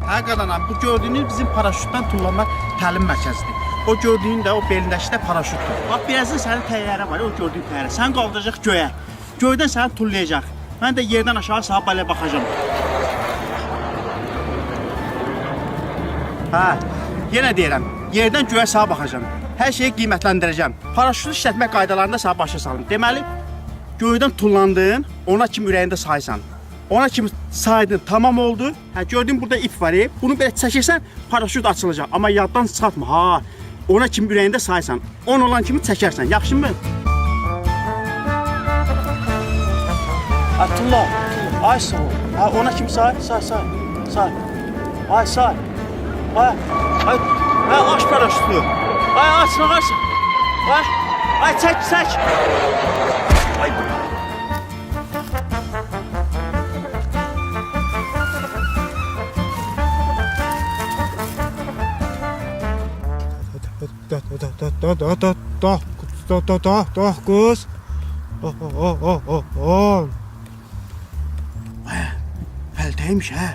Hə qadanam, bu gördüyünüz bizim paraşütdən tullanma təlim mərkəzidir. O gördüyün də o belindəki də paraşütdür. Bax, birazdan sənin təyyarə var, o gördüyün təyyarə. Sən qaldıracaq göyə. Göydən səni tullayacaq. Mən də yerdən aşağı sağa belə baxacağam. Hə, yenə deyirəm, yerdən göyə sağa baxacağam. Hər şeyi qiymətləndirəcəm. Paraşütü işlətmək qaydalarında sənə başa salım. Deməli, göydən tullandın, ona kimi ürəyində saysan. Ona kimi saydın, tamam oldu. Hə, gördüyün burada ip var. Bunu belə çəkirsən, paraşüt açılacaq. Amma yaddan çıxartma, ha. Ona kimi ürəyində saysan. 10 olan kimi çəkərsən, yaxşımı? Ha, tulla. Ay, sağ ol. Ha, ona kimi say. Ay, say. Ay, aç paraşütü. Ay, aç. Ay, çək. Ay. Kız. Fəltəymiş, hə?